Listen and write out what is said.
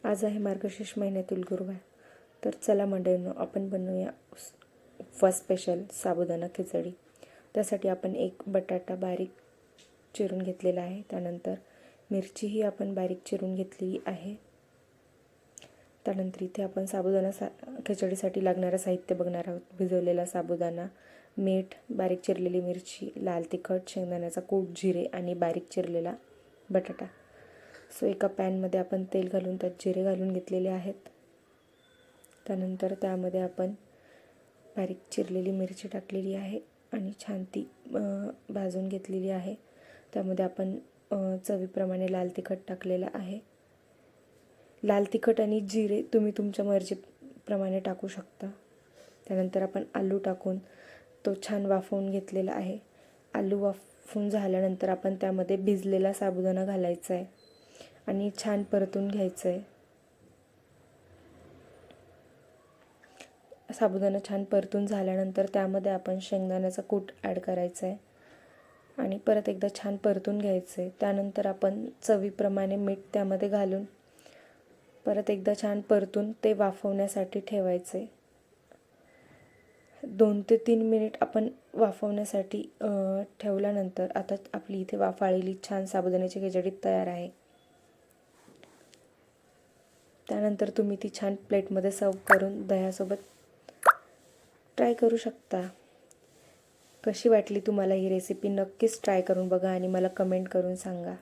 आज आहे मार्गशीर्ष महिन्यातील गुरुवार. तर चला मंडळींनो, आपण बनवूया उपवास स्पेशल साबुदाणा खिचडी. त्यासाठी आपण एक बटाटा बारीक चिरून घेतलेला आहे. त्यानंतर मिरचीही आपण बारीक चिरून घेतलेली आहे. त्यानंतर इथे आपण साबुदाणा खिचडीसाठी लागणारं साहित्य बघणार आहोत. भिजवलेला साबुदाणा, मीठ, बारीक चिरलेली मिरची, लाल तिखट, शेंगदाण्याचा कूट, जिरे आणि बारीक चिरलेला बटाटा. सो एका पॅनमध्ये आपण तेल घालून त्यात जिरे घालून घेतलेले आहेत. त्यानंतर त्यामध्ये आपण बारीक चिरलेली मिरची टाकलेली आहे आणि छान ती भाजून घेतलेली आहे. त्यामध्ये आपण चवीप्रमाणे लाल तिखट टाकलेलं आहे. लाल तिखट आणि जिरे तुम्ही तुमच्या मर्जीप्रमाणे टाकू शकता. त्यानंतर आपण आलू टाकून तो छान वाफवून घेतलेला आहे. आलू वाफवून झाल्यानंतर आपण त्यामध्ये भिजलेला साबुदाणा घालायचा आहे आणि छान परतून घ्यायचं आहे. साबुदाणा छान परतून झाल्यानंतर त्यामध्ये आपण शेंगदाण्याचा कूट ॲड करायचा आहे आणि परत एकदा छान परतून घ्यायचं आहे. त्यानंतर आपण चवीप्रमाणे मीठ त्यामध्ये घालून परत एकदा छान परतून ते वाफवण्यासाठी ठेवायचे. 2 ते 3 मिनिट आपण वाफवण्यासाठी ठेवल्यानंतर आता आपली इथे वाफाळलेली छान साबुदाण्याची खिचडी तयार आहे. त्यानंतर तुम्ही ती छान प्लेटमध्ये सर्व करून दह्यासोबत ट्राय करू शकता. कशी वाटली तुम्हाला ही रेसिपी? नक्कीच ट्राय करून बघा आणि मला कमेंट करून सांगा.